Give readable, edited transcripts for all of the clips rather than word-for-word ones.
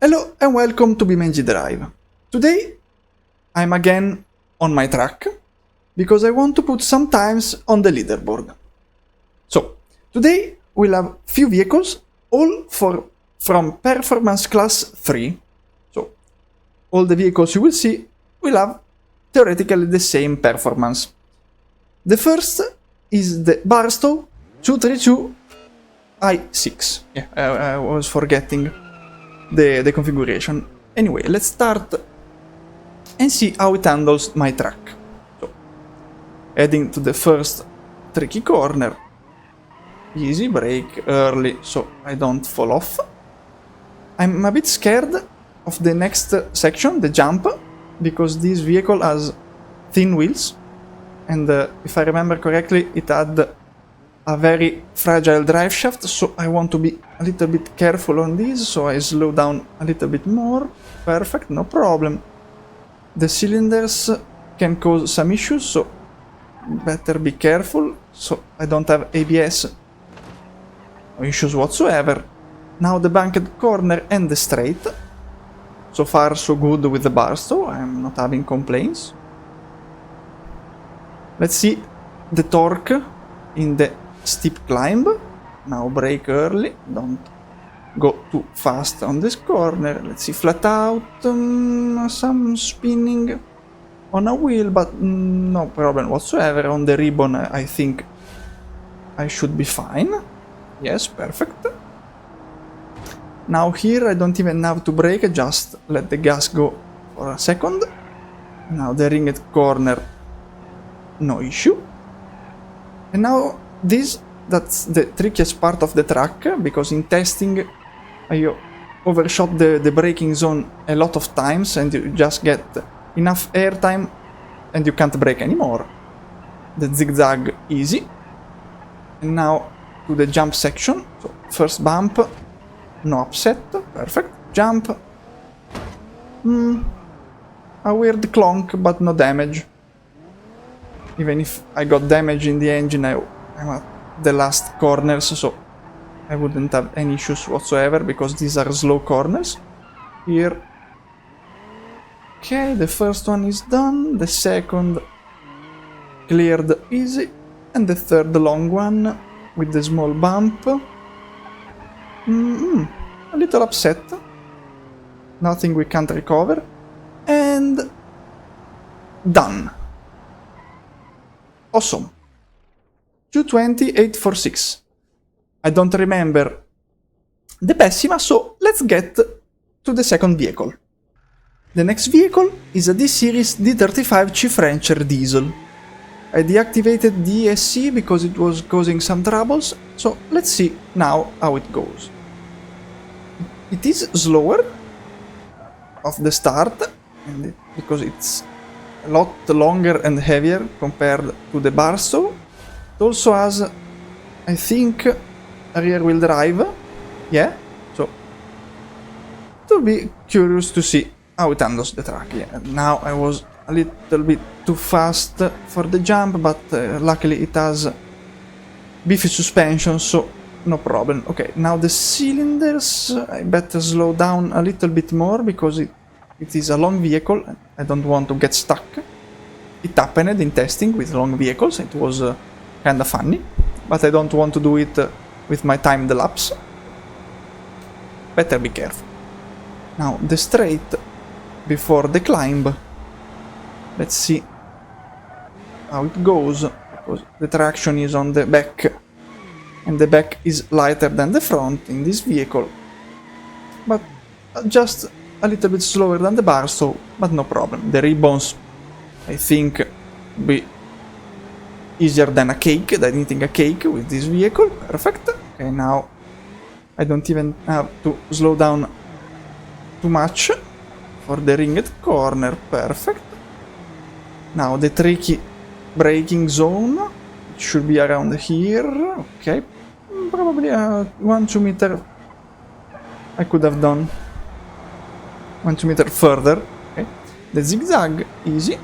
Hello and welcome to BeamNG.drive. Today I'm again on my track because I want to put some times on the leaderboard. So today we'll have few vehicles, all from performance class 3. So all the vehicles you will see will have theoretically the same performance. The first is the Barstow 232 i6. Yeah, I was forgetting the configuration. Anyway, let's start and see how it handles my track. So, heading to the first tricky corner. Easy, brake early so I don't fall off. I'm a bit scared of the next section, the jump, because this vehicle has thin wheels, and if I remember correctly, it had a very fragile drive shaft, so I want to be a little bit careful on this, so I slow down a little bit more. Perfect, no problem. The cylinders can cause some issues, so better be careful, so I don't have ABS. No issues whatsoever. Now the banked corner and the straight. So far so good with the Barstow, I'm not having complaints. Let's see the torque in the steep climb. Now brake early, don't go too fast on this corner. Let's see, flat out, some spinning on a wheel, but no problem whatsoever. On the ribbon I think I should be fine. Yes, perfect. Now here I don't even have to brake, just let the gas go for a second. Now the ringed corner, no issue. And now that's the trickiest part of the track, because in testing I overshot the braking zone a lot of times and you just get enough airtime and you can't brake anymore. The zigzag easy. And now to the jump section. So first bump, no upset, perfect. Jump. A weird clonk, but no damage. Even if I got damage in the engine, I'm at the last corners, so I wouldn't have any issues whatsoever, because these are slow corners. Here. Okay, the first one is done, the second cleared easy, and the third long one with the small bump. A little upset. Nothing we can't recover. And done. Awesome. 220,846. I don't remember the Pessima, so let's get to the second vehicle. The next vehicle is a D-Series D35 Chief Rancher diesel. I deactivated the ESC because it was causing some troubles, so let's see now how it goes. It is slower off the start, and because it's a lot longer and heavier compared to the Barstow. It also has, I think, a rear-wheel drive. Yeah, so it will be curious to see how it handles the track. Yeah, now I was a little bit too fast for the jump, but luckily it has beefy suspension, so no problem. Okay, now the cylinders, I better slow down a little bit more because it is a long vehicle and I don't want to get stuck. It happened in testing with long vehicles, it was kinda funny, but I don't want to do it with my timed laps. Better be careful. Now the straight before the climb. Let's see how it goes, because the traction is on the back and the back is lighter than the front in this vehicle, but just a little bit slower than the Barstow, but no problem. The ribbons, I think, be easier than a cake, than eating a cake with this vehicle. Perfect. Okay, now I don't even have to slow down too much for the ringed corner. Perfect. Now the tricky braking zone, it should be around here. Okay, probably 1-2 meter I could have done. 1-2 meter further. Okay. The zigzag, easy. A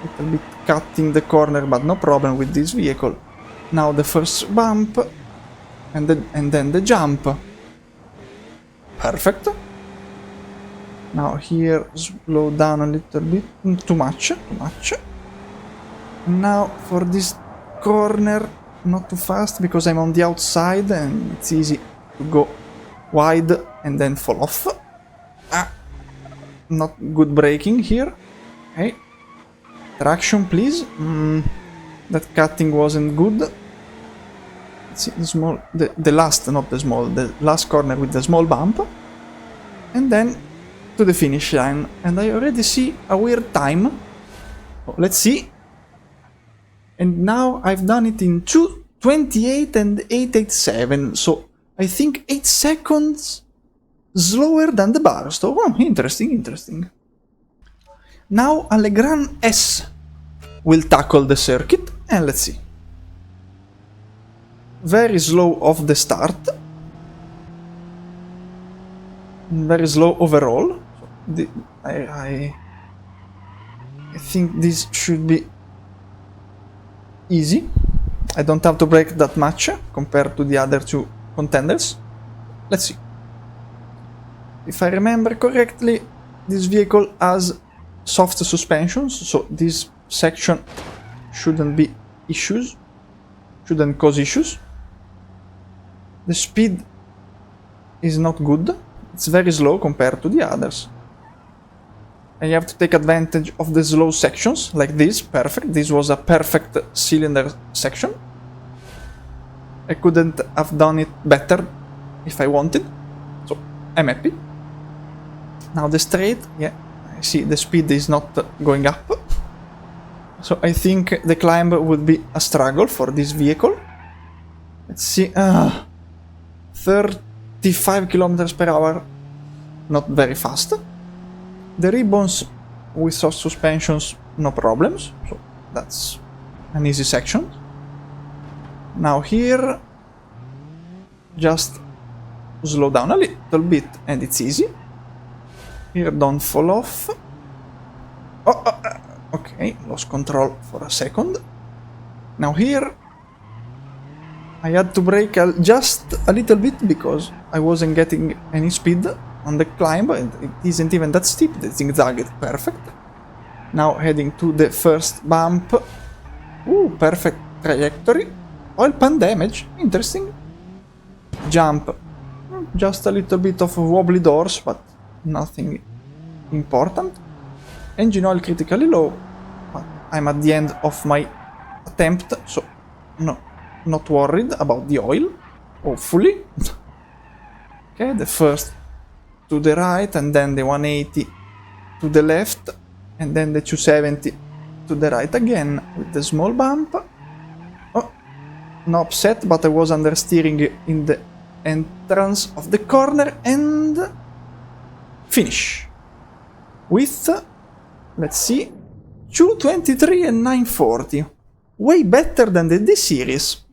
little bit cutting the corner, but no problem with this vehicle. Now the first bump, and then the jump. Perfect. Now here, slow down a little bit. Too much. Now for this corner, not too fast because I'm on the outside and it's easy to go wide and then fall off. Not good braking here. Okay. Traction, please. That cutting wasn't good. Let's see the small, the last, not the small, the last corner with the small bump. And then to the finish line. And I already see a weird time. Oh, let's see. And now I've done it in 2:28 and 8:87. So I think 8 seconds slower than the burst. Oh, interesting. Now a Legrand S will tackle the circuit, and let's see. Very slow off the start. Very slow overall. I think this should be easy. I don't have to brake that much compared to the other two contenders. Let's see. If I remember correctly, this vehicle has soft suspensions, so this section shouldn't cause issues. The speed is not good. It's very slow compared to the others. And you have to take advantage of the slow sections, like this. Perfect. This was a perfect cylinder section. I couldn't have done it better if I wanted. So, I'm happy. Now the straight, yeah, I see the speed is not going up. So I think the climb would be a struggle for this vehicle. Let's see, 35 kilometers per hour, not very fast. The ribbons with soft suspensions, no problems, so that's an easy section. Now here, just slow down a little bit and it's easy. Here, don't fall off. Okay, lost control for a second. Now here, I had to brake just a little bit because I wasn't getting any speed on the climb, and it isn't even that steep. The zigzag is perfect. Now heading to the first bump. Ooh, perfect trajectory. Oil pan damage, interesting. Jump, just a little bit of wobbly doors, but nothing important. Engine oil critically low, but I'm at the end of my attempt, so no, not worried about the oil, hopefully. Okay, the first to the right, and then the 180 to the left, and then the 270 to the right again with the small bump. Oh, no upset, but I was understeering in the entrance of the corner, and finish with, let's see, 2:23 and 9:40. Way better than the D-Series.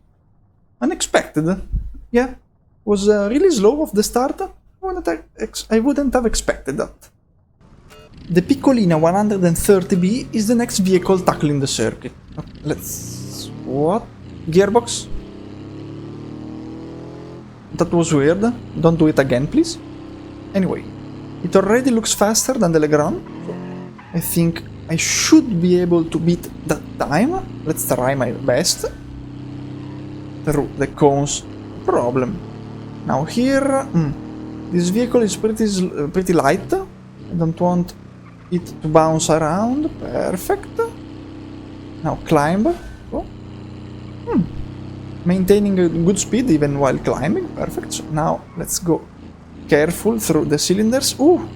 Unexpected. Yeah, was really slow off the start. I wouldn't have expected that. The Piccolina 130B is the next vehicle tackling the circuit. Let's... what? Gearbox? That was weird. Don't do it again, please. Anyway, it already looks faster than the Legrand, so I think I should be able to beat that time. Let's try my best. Through the cones problem. Now here, this vehicle is pretty light. I don't want it to bounce around. Perfect. Now climb. Oh. Maintaining a good speed even while climbing. Perfect. So now let's go careful through the cylinders. Ooh,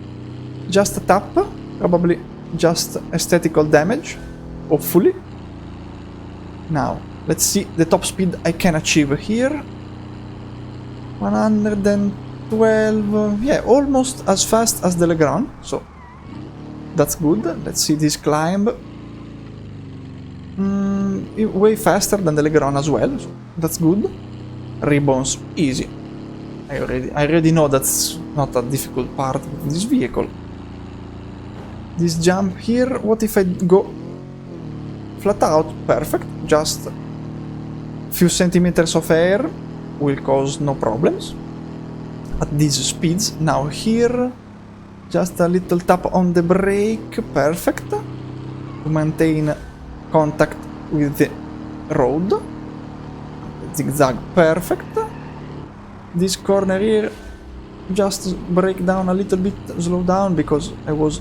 just a tap. Probably just aesthetical damage. Hopefully. Now let's see the top speed I can achieve here. 112. Yeah, almost as fast as the Legrand. So that's good. Let's see this climb. Way faster than the Legrand as well. So that's good. Ribbons, easy. I already know that's not a difficult part of this vehicle. This jump here, what if I go flat out? Perfect. Just a few centimeters of air will cause no problems at these speeds. Now here, Just a little tap on the brake, perfect. To maintain contact with the road. Zigzag, perfect. This corner here, just brake down a little bit, slow down because I was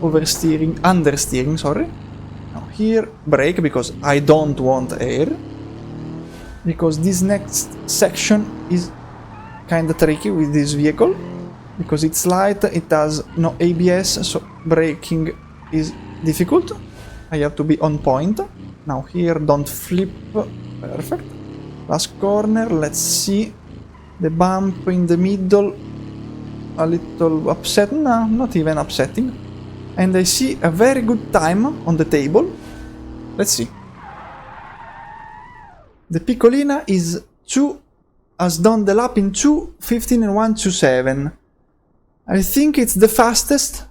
understeering, sorry. Now here, brake because I don't want air. Because this next section is kinda tricky with this vehicle. Because it's light, it has no ABS, so braking is difficult. I have to be on point. Now here, don't flip. Perfect. Last corner, let's see. The bump in the middle. A little upsetting. No, not even upsetting. And I see a very good time on the table. Let's see. The Piccolina has done the lap in 2:15 and 1:27. I think it's the fastest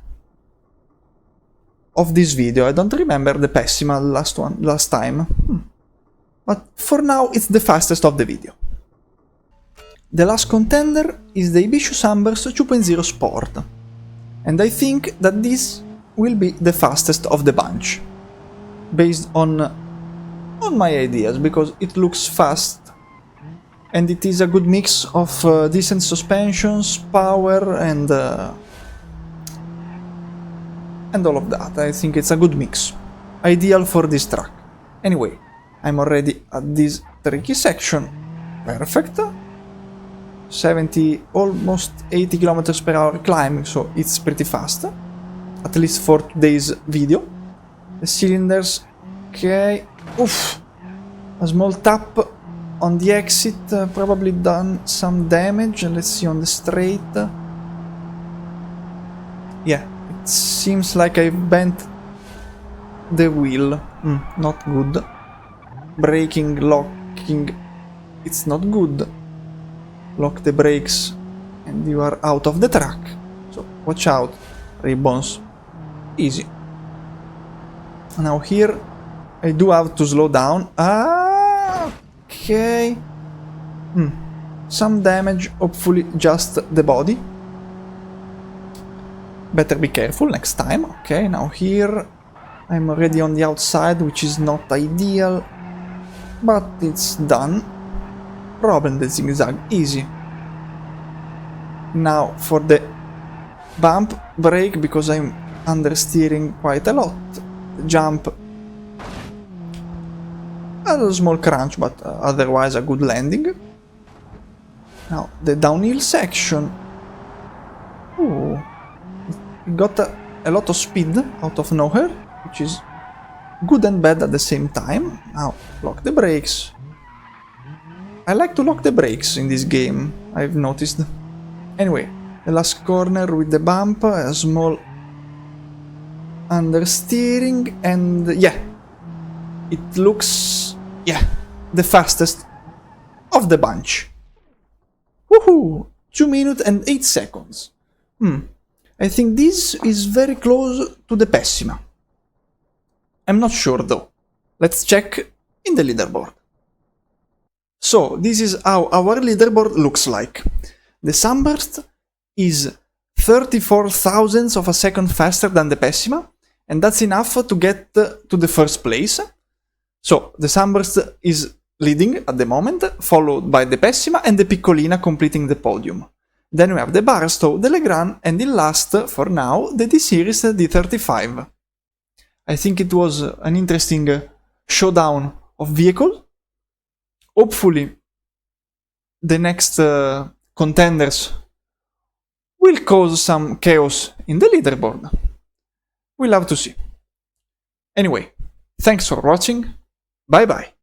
of this video. I don't remember the Pessima last time. But for now it's the fastest of the video. The last contender is the Ibishu Sunburst 2.0 Sport. And I think that this will be the fastest of the bunch. Based on my ideas, because it looks fast. And it is a good mix of decent suspensions, power, and all of that. I think it's a good mix. Ideal for this track. Anyway, I'm already at this tricky section. Perfect. 70, almost 80 km per hour climbing, so it's pretty fast. At least for today's video. The cylinders, okay. Oof! A small tap on the exit, probably done some damage. Let's see on the straight. Yeah, it seems like I bent the wheel. Not good. Braking, locking, it's not good. Lock the brakes and you are out of the track. So watch out, ribbons. Easy. Now here I do have to slow down. Okay. Some damage, hopefully just the body. Better be careful next time. Okay, now here I'm already on the outside, which is not ideal. But it's done. Problem the zigzag, easy. Now for the bump, brake, because I'm understeering quite a lot. Jump. A small crunch, but otherwise a good landing. Now the downhill section. Ooh. It got a lot of speed out of nowhere, which is good and bad at the same time. Now lock the brakes. I like to lock the brakes in this game, I've noticed. Anyway, the last corner with the bump, a small understeering, and yeah, it looks, the fastest of the bunch. Woohoo! 2 minutes and 8 seconds. I think this is very close to the Pessima. I'm not sure though. Let's check in the leaderboard. So, this is how our leaderboard looks like. The Sunburst is 34 thousandths of a second faster than the Pessima, and that's enough to get to the first place. So, the Sunburst is leading at the moment, followed by the Pessima and the Piccolina completing the podium. Then we have the Barstow, the Legrand, and in last, for now, the D-Series D35. I think it was an interesting showdown of vehicles. Hopefully, the next contenders will cause some chaos in the leaderboard. We'll have to see. Anyway, thanks for watching. Bye bye.